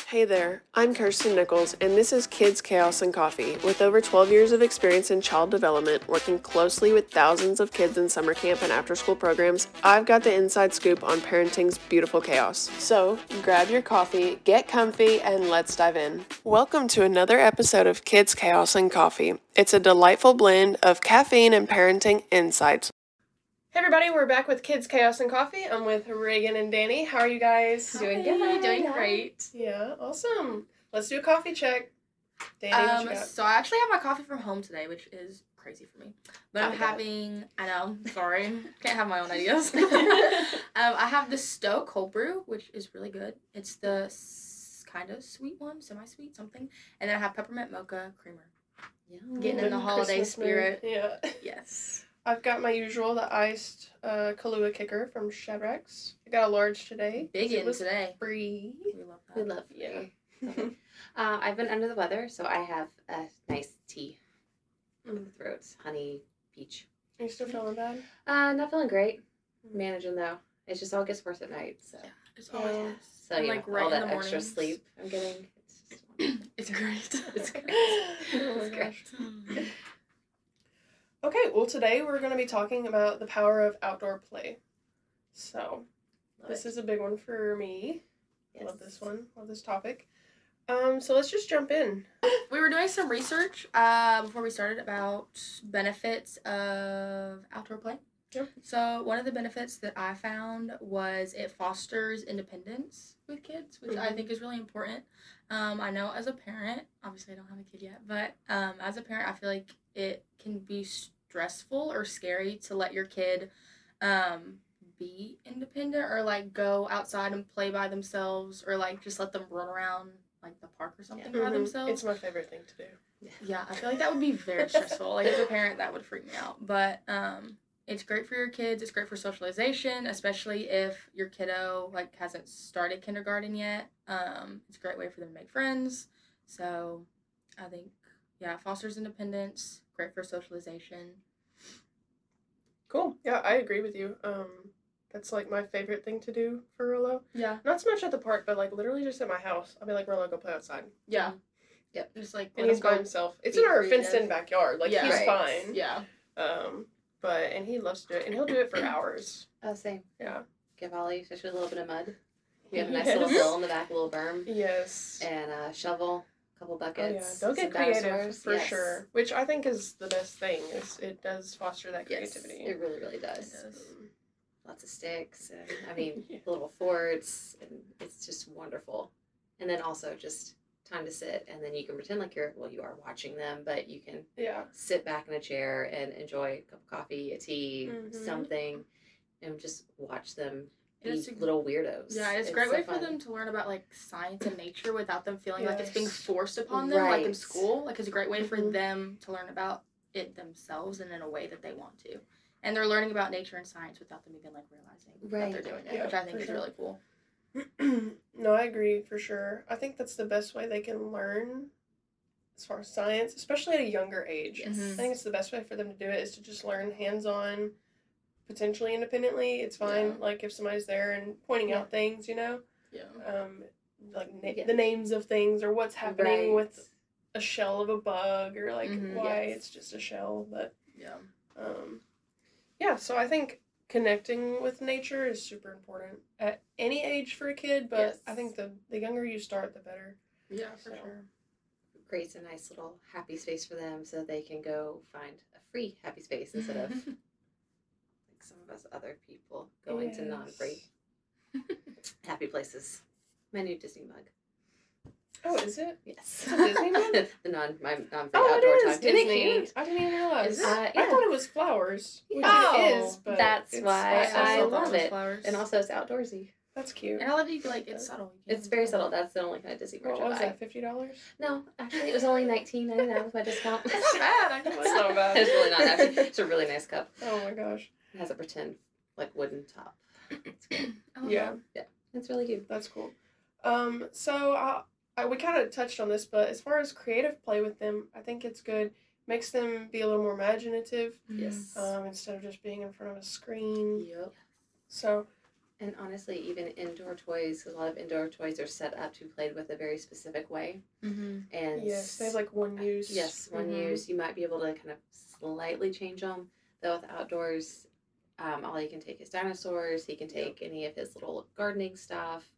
Hey there, I'm Kirsten Nichols, and this is Kids, Chaos, and Coffee. With over 12 years of experience in child development, working closely with thousands of kids in summer camp and after-school programs, I've got the inside scoop on parenting's beautiful chaos. So, grab your coffee, get comfy, and let's dive in. Welcome to another episode of Kids, Chaos, and Coffee. It's a delightful blend of caffeine and parenting insights. Hey everybody, we're back with Kids, Chaos, and Coffee. I'm with Reagan and Danny. How are you guys? Doing good. Doing great. Yeah, awesome. Let's do a coffee check. Danny, what you got? So I actually have my coffee from home today, which is crazy for me. But I'm having, I know, sorry, can't have my own ideas. I have the Stowe cold brew, which is really good. It's the kind of sweet one, semi-sweet something. And then I have peppermint mocha creamer. Yeah. Getting in the holiday Christmas spirit. mood. Yeah. Yes. I've got my usual, the iced Kahlua kicker from Shadrack's. I got a large today. Big in today. Free. We love that. We love Yeah. I've been under the weather, so I have a nice tea on the throats. Honey, peach. Are you still feeling bad? Not feeling great. Managing though. It just all gets worse at night. So, It's always Yeah. nice. so And, you like, know, right all in that the extra mornings. sleep I'm getting. It's just wonderful. It's great. It's great. Oh my It's great. gosh. Okay, well today we're going to be talking about the power of outdoor play. So, this is a big one for me. Yes. Love this one. Love this topic. So let's just jump in. We were doing some research before we started about benefits of outdoor play. Yep. So one of the benefits that I found was it fosters independence with kids, which I think is really important. I know as a parent, obviously I don't have a kid yet, but as a parent, I feel like it can be stressful or scary to let your kid be independent or like go outside and play by themselves or like just let them run around like the park or something by themselves. It's my favorite thing to do. Yeah, I feel like that would be very stressful. Like as a parent, that would freak me out. But it's great for your kids. It's great for socialization, especially if your kiddo like hasn't started kindergarten yet. It's a great way for them to make friends. So I think it fosters independence. Great for socialization. Cool. Yeah, I agree with you. That's like my favorite thing to do for Rolo. Yeah. Not so much at the park, but like literally just at my house. I'll be like, Rolo, go play outside. Yeah. Yep. Just like And he's by himself. It's in our fenced-in backyard. Like, Yeah. he's Right. fine. Yeah. And he loves to do it. And he'll do it for hours. Oh, same. Yeah. Give Ollie especially a little bit of mud. We have a nice Yes. little hill in the back, a little berm, Yes. and a shovel, a couple buckets. They'll get some creative dinosaurs. for Yes. sure. Which I think is the best thing. Is it does foster that Yes, creativity. it really, really does. It does. Lots of sticks, and I mean, Yeah. little forts, and it's just wonderful. And then also just time to sit, and then you can pretend like you are watching them, but you can Yeah. sit back in a chair and enjoy a cup of coffee, a tea, Mhm. something, and just watch them be It's a- little weirdos. Yeah, it's a great so way for fun. them to learn about like science and nature without them feeling like it's being Yes. forced upon them, like in Right. school. Like it's a great way for Mhm. them to learn about it themselves and in a way that they want to. And they're learning about nature and science without them even like realizing that they're Right. doing it, Yeah, which I think for is sure. really cool. No, I agree for sure. I think that's the best way they can learn as far as science, especially at a younger age. Yes. Mhm. I think it's the best way for them to do it is to just learn hands-on, potentially independently. It's fine, Yeah. like if somebody's there and pointing out things, Yeah. like Yeah. the names of things or what's happening Right. with a shell of a bug or like Mhm. why Yes. it's just a shell. But Yeah. yeah, so I think connecting with nature is super important at any age for a kid, but Yes. I think the younger you start, the better. Yeah, for So. sure. Creates a nice little happy space for them, so they can go find a free happy space instead of like some of us other people going to non-free happy places. My new Disney mug. Oh, is it? Yes. It's a Disney mug? the non-free Oh, outdoor it time. is Isn't it Disney. cute? I didn't even realize. Is it? I Yeah. thought it was flowers, which Oh, it is, but that's it's why also I also thought love was it. flowers. And also it's outdoorsy. That's cute. And I love you like it's subtle. You It's can very tell. subtle. That's the only kind of Disney merch What I was buy. that? $50? No, actually it was only $19.99 with my discount. That's not bad. I know That's not bad. It's really not actually. It's a really nice cup. Oh my gosh. It has a pretend like wooden top. It's great. Oh, Yeah. It's really cute. That's cool. So we kind of touched on this, but as far as creative play with them, I think it's good. Makes them be a little more imaginative Yes. instead of just being in front of a screen. Yep. So, And honestly, even indoor toys, a lot of indoor toys are set up to be played with a very specific way. Mm-hmm. And yes, they have like one use. yes, one use. You might be able to kind of slightly change them. Though with outdoors, all he can take is dinosaurs. He can take any of his little gardening stuff,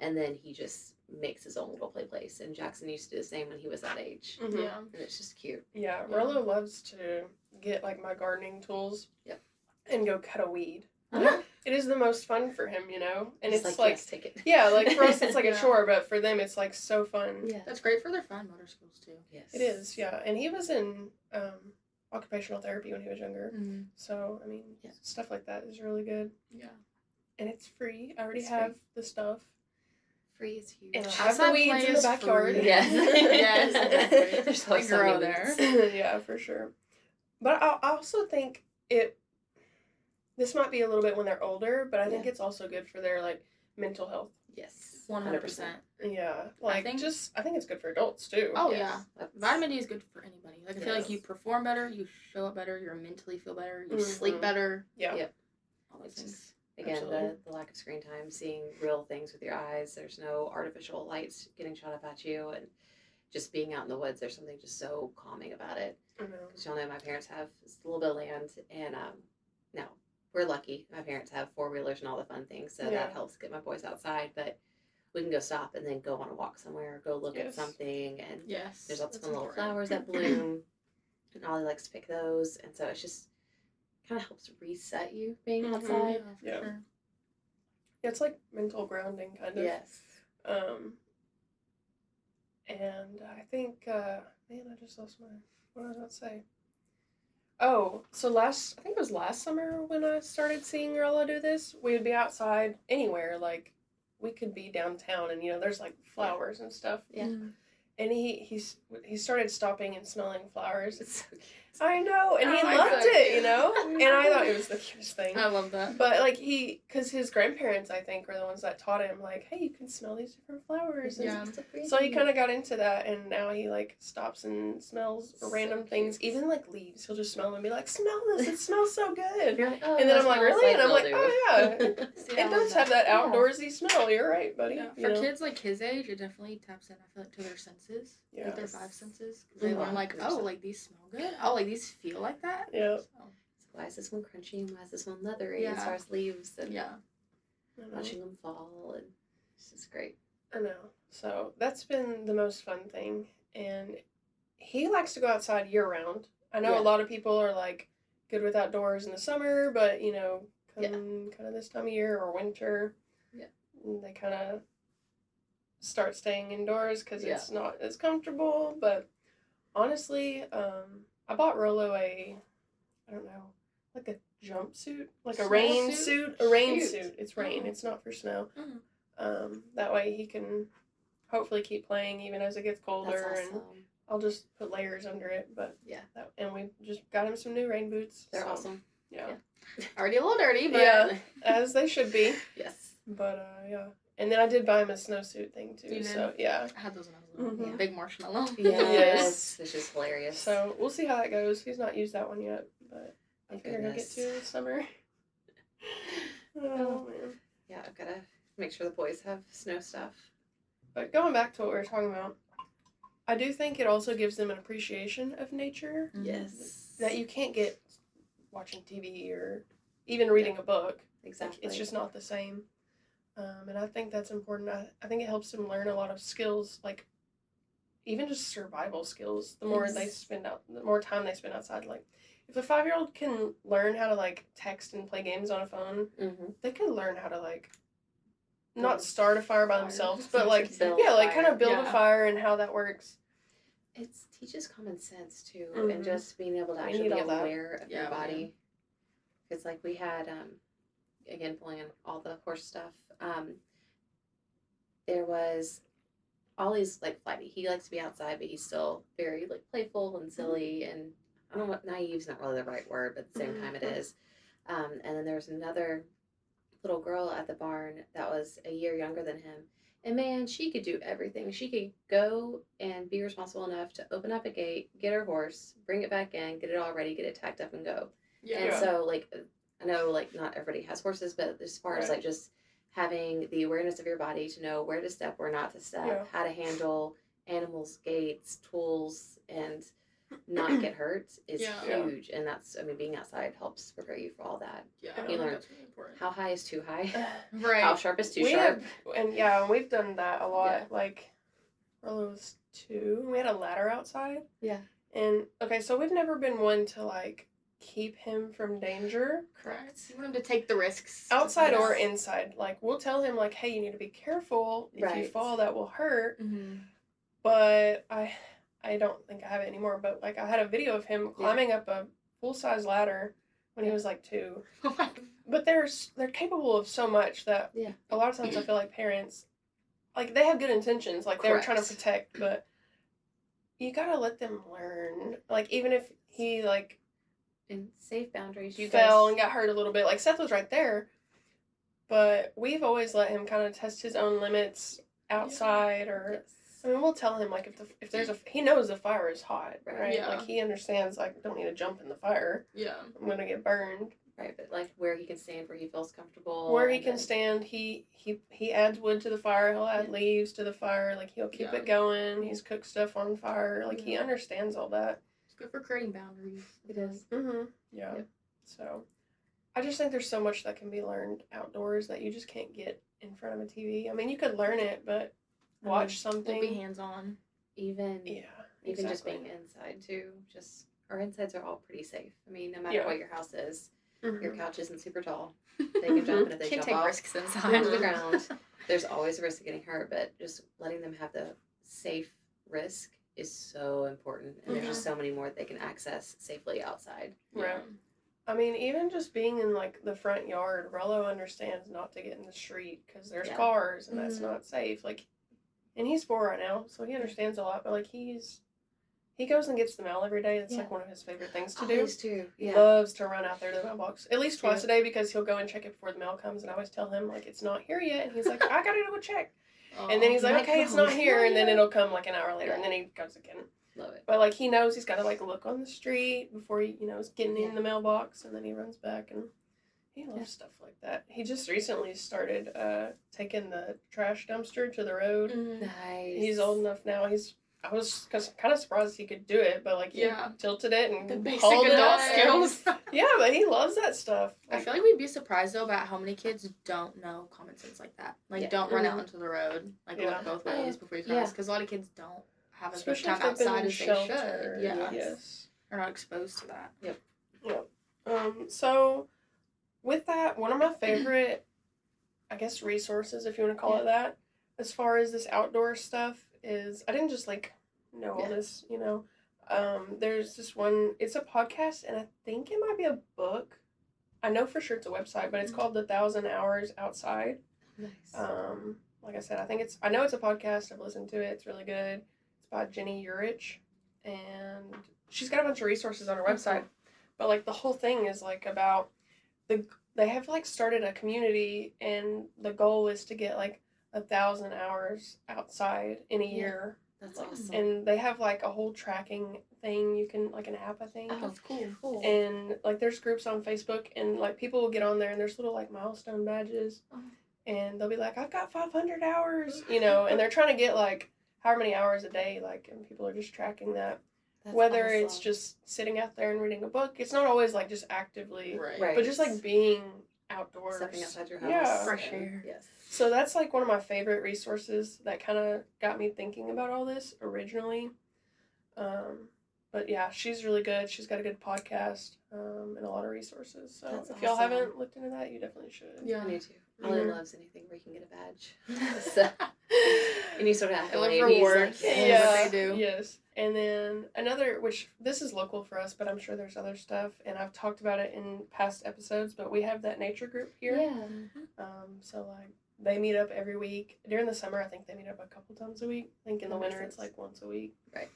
and then he just makes his own little play place. And Jackson used to do the same when he was that age, Mhm. Yeah. and it's just cute. Yeah, Yeah. Rolo loves to get like my gardening tools. Yep. And go cut a weed. Uh-huh. It is the most fun for him, you know? And He's it's like yes, take it. yeah, like for us it's like Yeah. a chore, but for them it's like so fun. Yeah. That's great for their fine motor skills too. Yes. It is, yeah. And he was in occupational therapy when he was younger. Mm-hmm. So, I mean, Yeah. stuff like that is really good. Yeah. And it's free. I already It's have the stuff. Free is huge. And I have Outside the weeds play in the is backyard. free. Yes. Yes, exactly. There's They always so grow many there. weeds. Yeah, for sure. But I also think this might be a little bit when they're older, but I think Yeah. it's also good for their like mental health. Yes. 100%. Yeah, like think- I think it's good for adults too. Oh Yes. yeah. That's- Vitamin D is good for anybody. Like I feel like Yes. you perform better, you show up better, you mentally feel better, you sleep Mhm. better. Yeah. Yep. All those It's things. just, again, Absolutely. the lack of screen time, seeing real things with your eyes. There's no artificial lights getting shot up at you, and just being out in the woods. There's something just so calming about it. I know. Because y'all know my parents have just a little bit of land, and now we're lucky. My parents have 4-wheelers and all the fun things, so Yeah. that helps get my boys outside. But we can go stop and then go on a walk somewhere, go look at Yes. something, and Yes. there's lots of that's fun little important. flowers that bloom, and Ollie likes to pick those, and so it's just kind of helps reset you being Mhm. outside. Yeah, for Yeah. sure. Yeah, it's like mental grounding kind of. Yes. And I think man, I just lost my what was I about to say? Oh, so I think it was last summer when I started seeing Rella do this. We would be outside anywhere, like we could be downtown, and there's like flowers and stuff. Yeah. Mm. And he started stopping and smelling flowers. It's so cute. I know, and he Oh my loved God. it, And I thought it was the cutest thing. I love that. But like because his grandparents, I think, were the ones that taught him, like, hey, you can smell these different flowers. And Yeah. so he kind of got into that, and now he like stops and smells So random things, cute. even like leaves. He'll just smell them and be like, "Smell this! It smells so good." You're like, oh, And then that I'm like, smells "Really?" And I'm like, mildew. "Oh yeah, See, I it love does have that Yeah. outdoorsy smell. You're right, buddy." Yeah, You for know? kids like his age, it definitely taps in. I feel like to their senses, like their Yes. 5 senses, because they Mhm. learn like, oh, 100%. like these smell good. Oh, like these feel like that. Yeah. So, Why is this one crunchy and why is this one leathery Yeah. as far as leaves and yeah. I know. watching them fall, and it's just great. I know. So that's been the most fun thing, and he likes to go outside year round. I know Yeah. a lot of people are like good with outdoors in the summer, but come Yeah. kind of this time of year or winter, Yeah. they kind of start staying indoors because Yeah. it's not as comfortable. But honestly, I bought Rolo I don't know, like a jumpsuit, like a Snow rain suit? suit, a rain Cute. suit. It's rain. Oh. It's not for snow. Mhm. That way he can hopefully keep playing even as it gets colder, That's and awesome. I'll just put layers under it. But Yeah. and we just got him some new rain boots. They're so, awesome. Yeah. Already a little dirty, but Yeah. As they should be. Yes. But yeah. And then I did buy him a snowsuit thing too. You did? So yeah. I had those when I was little. Mhm. Big marshmallow. Yes. Which is hilarious. So we'll see how that goes. He's not used that one yet, but I Thank figure he'll get goodness. to this summer. Oh man. Yeah, I've gotta make sure the boys have snow stuff. But going back to what we were talking about, I do think it also gives them an appreciation of nature Mhm. Yes. that you can't get watching TV or even reading a book. Exactly. It's just not the same. And I think that's important. I think it helps them learn a lot of skills, like even just survival skills. The more the more time they spend outside. Like if a 5-year-old can learn how to like text and play games on a phone, Mm-hmm. they can learn how to like Build not start a fire by fire. themselves, but like Build yeah, like kind fire. of build a Yeah. fire and how that works. It teaches common sense too, Mhm. and just being able to We actually need be all that. aware of Yeah, your we body. Because like we had, again pulling in all the horse stuff. There was Ollie's like flighty. He likes to be outside, but he's still very like playful and silly, and I don't know what naive's not really the right word, but at the same time it is. And then there was another little girl at the barn that was a year younger than him. And man, she could do everything. She could go and be responsible enough to open up a gate, get her horse, bring it back in, get it all ready, get it tacked up, and go. Yeah. And Yeah. so, like, I know like not everybody has horses, but as far as Right. like just having the awareness of your body to know where to step, where not to step, Yeah. how to handle animals, gaits, tools, and not get hurt is Yeah. huge. And that's, I mean, being outside helps prepare you for all that. Yeah, You I think learn that's really important. How high is too high? Right. How sharp is too We sharp? and we've done that a lot. Yeah. Like, Rolo was 2. We had a ladder outside. Yeah. And, okay, so we've never been one to, like, keep him from danger. Correct. You want him to take the risks. Outside or Yes. inside. Like, we'll tell him, like, hey, you need to be careful. If you Right. fall, that will hurt. Mm-hmm. But I don't think I have it anymore. But, like, I had a video of him climbing up a full-size ladder when he was, like, 2. But they're capable of so much that a lot of times I feel like parents, like, they have good intentions. Like, they were trying to Correct. protect, but you gotta let them learn. Like, even if he, like, And safe boundaries. You fell guys, and got hurt a little bit. Like, Seth was right there. But we've always let him kind of test his own limits outside or... yes. I mean, we'll tell him, like, if there's he knows the fire is hot, Right. right? Yeah. Like, he understands, like, don't need to jump in the fire. Yeah. I'm gonna get burned. Right, but like where he can stand, where he feels comfortable. Where he and can then- stand, he adds wood to the fire. He'll add Yeah. leaves to the fire. Like, he'll keep Yeah. it going. He's cooked stuff on fire. Like, he Yeah. understands all that. It's good for creating boundaries. It is. Mm-hmm. Yeah. Yep. So, I just think there's so much that can be learned outdoors that you just can't get in front of a TV. I mean, you could learn it, but watch We'll be something. hands-on. Even Yeah. even just exactly. being inside too. Just our insides are all pretty safe. I mean, no matter Yeah. what your house is, Mhm. your couch isn't super tall. They can jump, and if they Can't jump take off risks onto inside. the ground, there's always a risk of getting hurt. But just letting them have the safe risk is so important, and there's just so many more they can access safely outside. Right. I mean, even just being in, like, the front yard, Rollo understands not to get in the street because there's Yeah. cars and that's Mhm. not safe. Like, and he's 4 right now, so he understands a lot. But, like, he goes and gets the mail every day. It's, like, one of his favorite things to do. Always too. He Yeah. loves to run out there to the mailbox at least twice Yeah. a day because he'll go and check it before the mail comes. And I always tell him, like, it's not here yet. And he's like, I gotta go check. And then he's you like, might okay, it's come. not here. And then Yeah. it'll come, like, an hour later. And then he goes again. Love it. But, like, he knows he's got to, like, look on the street before he, is getting Yeah. in the mailbox, and then he runs back, and he loves Yeah. stuff like that. He just recently started taking the trash dumpster to the road. Mhm. Nice. He's old enough now. I was kind of surprised he could do it, but, like, he Yeah. tilted it and The basic hauled it adult out. skills. Yeah, but he loves that stuff. I feel like we'd be surprised though about how many kids don't know common sense like that. Like, Yeah. don't run out Mhm. into the road. Like, Yeah. look both Oh, yeah. ways before you Yeah. cross. Because a lot of kids don't have as much Especially time if they've been outside in as they shelter. should. Yeah. Yes. They're not exposed to that. So, with that, one of my favorite, I guess, resources, if you want to call it that, as far as this outdoor stuff, is I didn't just, like, know all Yeah. this, There's this one, it's a podcast, and I think it might be a book. I know for sure it's a website, but it's called The 1,000 Hours Outside. Nice. Like I said, I know it's a podcast. I've listened to it. It's really good. It's by Jenny Urich, and she's got a bunch of resources on her website. But, like, the whole thing is, like, about they have, like, started a community, and the goal is to get, like, 1,000 hours outside in a Yeah. year. That's awesome. And they have, like, a whole tracking thing. You can, like, an app, I think. Oh, That's cool. cool. And, like, there's groups on Facebook, and, like, people will get on there, and there's little, like, milestone badges. Oh. And they'll be like, I've got 500 hours, and they're trying to get, like, however many hours a day, like, and people are just tracking that. That's Whether it's awesome. just sitting out there and reading a book, it's not always, like, just actively, Right. but just, like, being outdoors. stepping outside your house. Yeah. Fresh and- air. Yes. So that's, like, one of my favorite resources that kind of got me thinking about all this originally. But yeah, she's really good. She's got a good podcast and a lot of resources. So That's if y'all awesome. haven't looked into that, you definitely should. Yeah. I need to. Ollie Mhm. loves anything where you can get a badge. So, any sort of I love accolade, he's rewards. like, Yeah. yes. What they do. Yes. And then another, which this is local for us, but I'm sure there's other stuff, and I've talked about it in past episodes, but we have that nature group here. Yeah. So, like, they meet up every week. During the summer, I think they meet up a couple times a week. I think in the That makes winter, it's sense. like once a week. Right.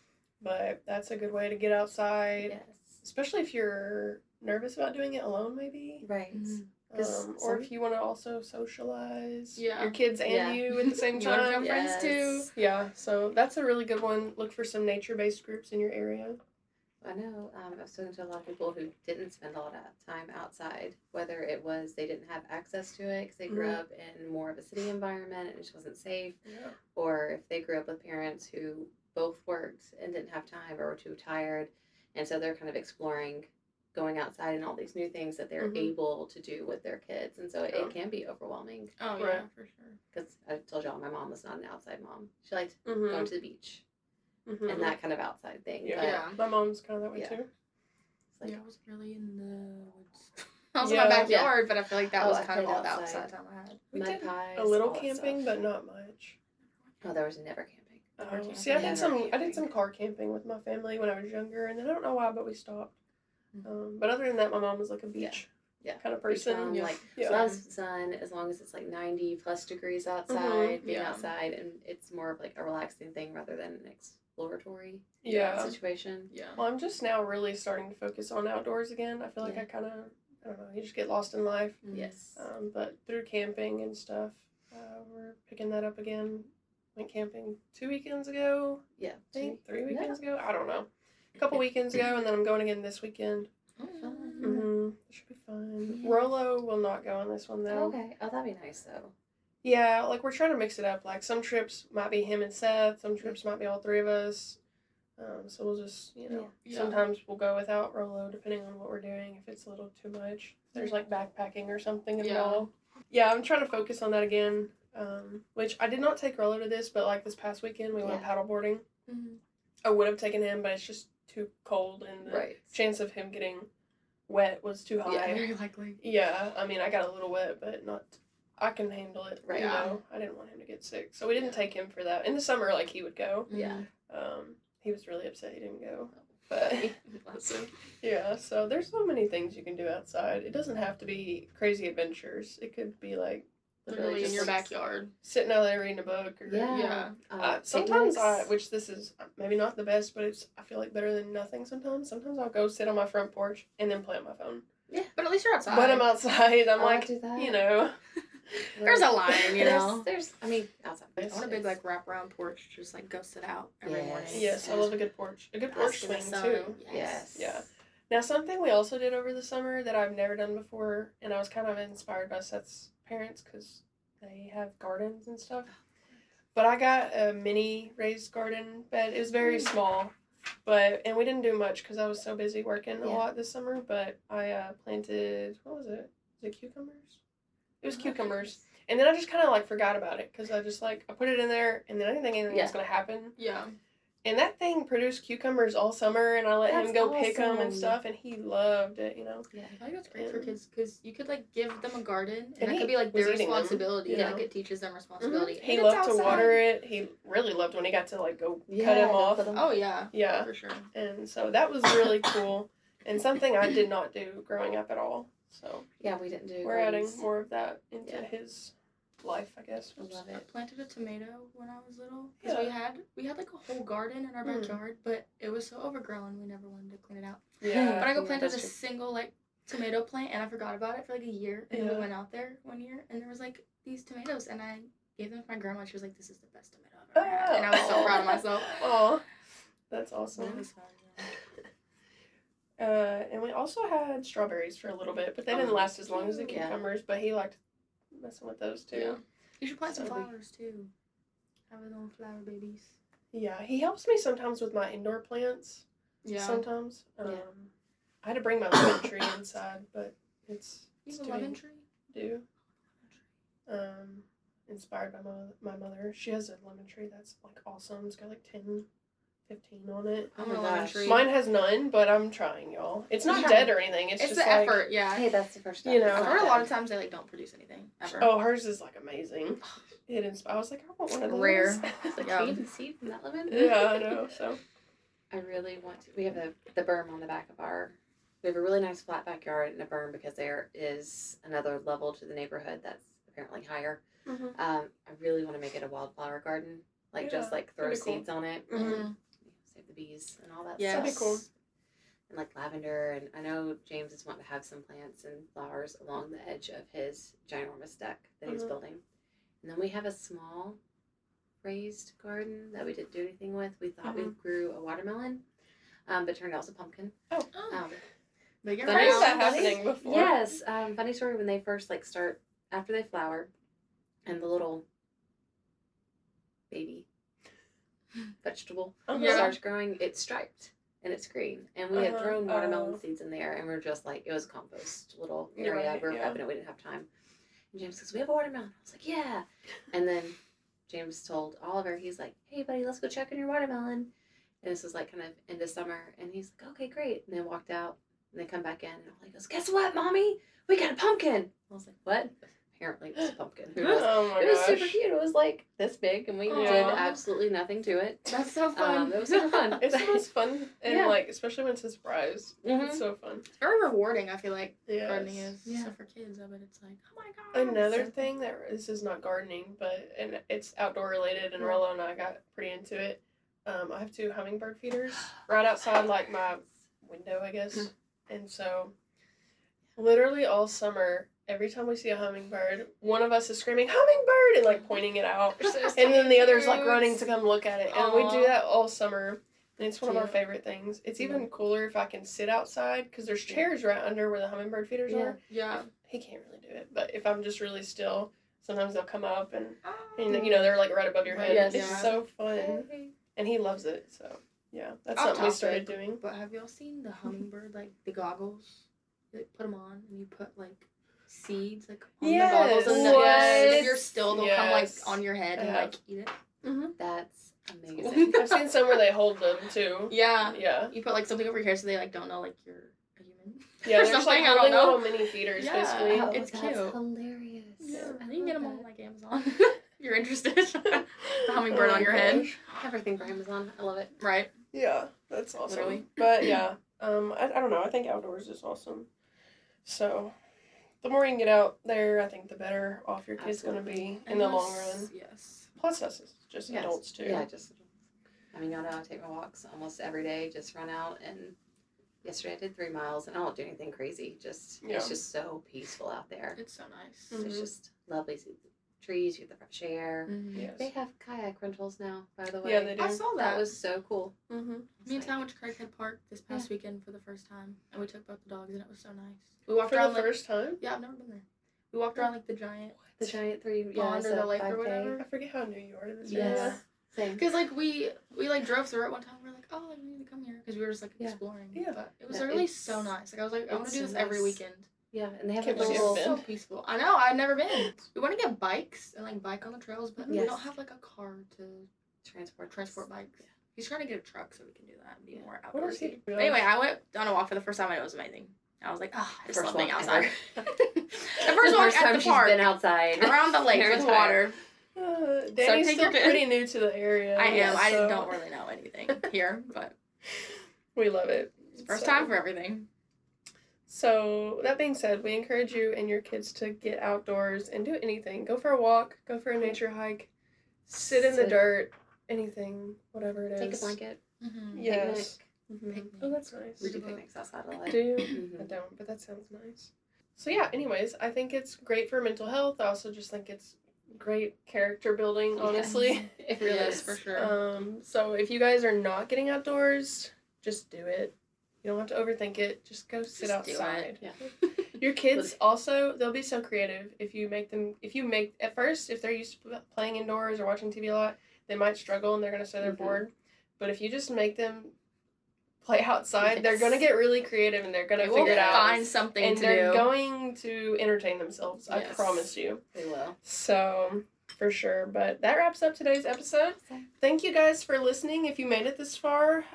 But that's a good way to get outside, Yes. especially if you're nervous about doing it alone, maybe. Right. Mhm. 'Cause Or some- if you want to also socialize Yeah. your kids and Yeah. you at the same You wanna time. become friends too. Yes. Yeah, so that's a really good one. Look for some nature-based groups in your area. I know I've spoken to a lot of people who didn't spend a lot of time outside, whether it was they didn't have access to it because they grew up in more of a city environment and it just wasn't safe, or if they grew up with parents who both worked and didn't have time or were too tired, and so they're kind of exploring going outside and all these new things that they're able to do with their kids, and so it can be overwhelming. Oh yeah, for sure. Because I told y'all my mom was not an outside mom. She liked going to the beach and that kind of outside thing. Yeah, my mom's kind of that way too. Like, I was really in the woods. I was in my backyard, but I feel like that was kind of all the outside time I had. We did a little camping, but not much. Oh, there was never camping. See, I did some car camping with my family when I was younger, and then I don't know why, but we stopped. But other than that, my mom was like a beach kind of person. Like loves sun as long as it's like 90+ degrees outside, being outside, and it's more of like a relaxing thing rather than an exploratory situation. Yeah. Well, I'm just now really starting to focus on outdoors again. I feel like I kind of, I don't know, you just get lost in life. Yes. But through camping and stuff, we're picking that up again. Went camping 2 weekends ago. Yeah. I think 3 weekends ago. I don't know. A couple weekends ago, and then I'm going again this weekend. It should be fun. Rolo will not go on this one though. Okay. Oh, that'd be nice though. Yeah, like we're trying to mix it up. Like some trips might be him and Seth. Some trips might be all three of us. So we'll just, sometimes we'll go without Rolo depending on what we're doing. If it's a little too much, there's like backpacking or something involved. Yeah, I'm trying to focus on that again. Which I did not take Rolo to this, but like this past weekend we went paddleboarding. I would have taken him, but it's just too cold, and the chance of him getting wet was too high. Yeah, very likely. Yeah, I mean, I got a little wet, but not. I can handle it. Right. You know, I didn't want him to get sick, so we didn't take him for that. In the summer, like he would go. Yeah. He was really upset he didn't go, but So there's so many things you can do outside. It doesn't have to be crazy adventures. It could be like literally in your backyard, sitting out there reading a book. Or, sometimes which this is maybe not the best, but I feel like better than nothing. Sometimes I'll go sit on my front porch and then play on my phone. Yeah, but at least you're outside. But I'm outside. I'm like, you know. There's a line, you know. I mean, outside. I want a big like wraparound porch, just like go sit out every morning. Yes, I love a good porch. A good porch swing too. Yes. Yeah. Now something we also did over the summer that I've never done before, and I was kind of inspired by Seth's parents because they have gardens and stuff. But I got a mini raised garden bed. It was very small, and we didn't do much because I was so busy working a lot this summer. But I planted, what was it? Was it cucumbers? It was cucumbers. And then I just kind of like forgot about it because I just like, I put it in there and then I didn't think anything was going to happen. Yeah. And that thing produced cucumbers all summer, and I let him go pick them and stuff, and he loved it, you know. Yeah, I think that's great for kids because you could like give them a garden, and that could be like their responsibility. Like it teaches them responsibility. He loved to water it. He really loved when he got to like go cut him off. Oh yeah, yeah, for sure. And so that was really cool, and something I did not do growing up at all. So yeah, we didn't do. We're adding more of that into his life, I guess. I love it. I planted a tomato when I was little because we had like a whole garden in our backyard, but it was so overgrown we never wanted to clean it out. Yeah. But I planted a single like tomato plant and I forgot about it for like a year, and we went out there one year and there was like these tomatoes and I gave them to my grandma. She was like, "This is the best tomato I've ever had," and I was so proud of myself. Oh, that's awesome. It was fun. And we also had strawberries for a little bit, but they didn't last as long as the cucumbers. But he liked messing with those too. Yeah. You should plant some flowers too. Have his own flower babies. Yeah, he helps me sometimes with my indoor plants. Yeah. Sometimes. I had to bring my lemon tree inside, but it's You have a lemon tree? Inspired by my mother. She has a lemon tree that's like awesome. It's got like 10, 15 on it. Oh my gosh. Mine has none, but I'm trying, y'all. It's not dead or anything. It's just the like, effort, yeah. Hey, that's the first step. You know, I've heard a lot of times they like don't produce anything ever. Oh, hers is like amazing. I was like, I want one of those. Rare. Like, can you even see from that lemon? Yeah, I know. So I really want to. We have the berm on the back of we have a really nice flat backyard and a berm because there is another level to the neighborhood that's apparently higher. I really want to make it a wildflower garden. Like just like throw seeds on it. Save the bees and all that stuff. That'd be cool. And like lavender, and I know James is wanting to have some plants and flowers along the edge of his ginormous deck that he's building. And then we have a small raised garden that we didn't do anything with. We thought we grew a watermelon, but it turned out it was a pumpkin. Oh. They get Funny I've heard around. that happening before. Yes, funny story. When they first start after they flower, and the little baby vegetable Yeah. starts growing, it's striped and it's green. And we had thrown watermelon Oh. seeds in there, and we're just it was a compost little You're area. right, We were yeah. prepping it. We didn't have time. And James says, "We have a watermelon." I was like, "Yeah." And then James told Oliver, he's like, "Hey, buddy, let's go check on your watermelon." And this was kind of end of summer, and he's like, "Okay, great." And then walked out, and they come back in, and Ollie goes, "Guess what, Mommy? We got a pumpkin." I was like, "What?" Apparently, it was a pumpkin. Who knows? Oh my It was gosh. super cute. It was this big, and we did Aw. absolutely nothing to it. That's so fun. It was super fun. It's the most fun, and Yeah. especially when it's a surprise. Mhm. It's so fun. It's very rewarding, I feel like, Yes. gardening is. Yeah. So for kids, I bet it's like, oh my god. Another So- thing this is not gardening, and it's outdoor related, and Yeah. Rollo and I got pretty into it. I have 2 hummingbird feeders right outside my window, I guess, and so literally all summer, every time we see a hummingbird, one of us is screaming "hummingbird" and pointing it out, and then the other's running to come look at it, and we do Aw. that all summer. And it's one of our Cute. favorite things. It's even cooler if I can sit outside because there's chairs right under where the hummingbird feeders are. Yeah. He can't really do it, but if I'm just really still, sometimes they'll come up and Oh. they're right above your head. Yes. It's Yeah. so fun, and he loves it. So yeah, that's Off something we topic, started doing. But have y'all seen the hummingbird, the goggles? You put them on and you put seeds on Yes. the goggles, and What? if you're still, they'll Yes. come on your head I and have. eat it. That's amazing. I've seen some where they hold them too. Yeah. Yeah, You put something over your hair so they don't know you're a human. yeah. Or They're just something, I don't holding know. little mini feeders, Yeah. basically. Oh, it's that's cute. hilarious. Yeah. I You can get them love on that. Amazon. You're interested. The hummingbird Oh on my your head. gosh. Everything for Amazon. I love it. Right. Yeah, that's awesome. Literally. But yeah, I don't know. I think outdoors is awesome. So, the more you can get out there, I think the better off your kid's going to be in the long run. Yes. Plus us, it's just Yes. adults too. Yeah, just adults. Y'all know I take my walks almost every day. Just run out, and yesterday I did 3 miles, and I don't do anything crazy. It's Yeah. just so peaceful out there. It's so nice. Mhm. It's just lovely. See the trees, you get the fresh air. Mhm. Yes. They have kayak rentals now, by the way. Yeah, they do. I saw That that. was so cool. Mm-hmm. Me and It's Tom went to Craighead Park this past Yeah. weekend for the first time, and we took both the dogs, and it was so nice. We walked For around the first time? Yeah, I've never been there. We walked around the giant the giant 3 pond or the lake or 5K. whatever. I forget how new you are to this Yes. area. Same. Because we drove through it one time. We were like, oh, we need to come here because we were just Yeah. exploring. Yeah. But it was Yeah, really it's- so nice. I was like, I want it's to do so this every nice. weekend. Yeah, and they have Can't a believe little. you've so been. peaceful. I know. I've never been. We want to get bikes and bike on the trails, but we Yes. don't have a car to transport bikes. Yeah. He's trying to get a truck so we can do that and be more What else outdoorsy. you- Anyway, I went on a walk for the first time and it was amazing. I was like, oh, I just First love being walk outside. ever. The first walk time at the she's park, been outside around the lake Her with entire- water. Danny's take still your kid. pretty new to the area. I am. I so don't really know anything here, but We love it. it's first So- time for everything. So, that being said, we encourage you and your kids to get outdoors and do anything. Go for a walk, go for a nature hike, sit in the Sit. dirt, anything, whatever it is. Take a blanket. Mm-hmm. Yes. Picnic. Mhm. Oh, that's nice. We do picnics outside a lot. Do you? I Mhm. don't, but that sounds nice. So yeah, anyways, I think it's great for mental health. I also just think it's great character building, honestly. It really Yes, is. for sure. So if you guys are not getting outdoors, just do it. You don't have to overthink it. Just go sit Just do it. outside. Yeah. Your kids also, they'll be so creative if you make, at first, if they're used to playing indoors or watching TV a lot, they might struggle and they're going to say they're Mhm. bored. But if you just make them play outside, they're Yes. going to get really creative and they're going They to will figure it out. find something And to they're do. going to entertain themselves. I Yes. promise you. They will. So, for sure. But that wraps up today's episode. Thank you guys for listening. If you made it this far,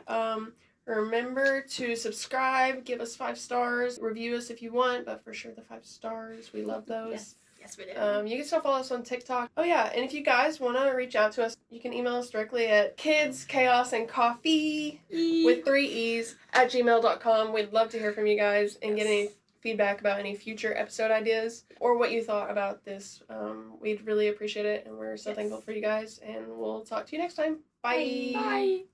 remember to subscribe, give us 5 stars, review us if you want, but for sure the 5 stars. We love those. Yes. Yes, we do. You can still follow us on TikTok. Oh yeah, and if you guys want to reach out to us, you can email us directly at kidschaosandcoffee with 3 E's at gmail.com. We'd love to hear from you guys and get any feedback about any future episode ideas or what you thought about this. We'd really appreciate it, and we're so Yes. thankful for you guys, and we'll talk to you next time. Bye. Bye.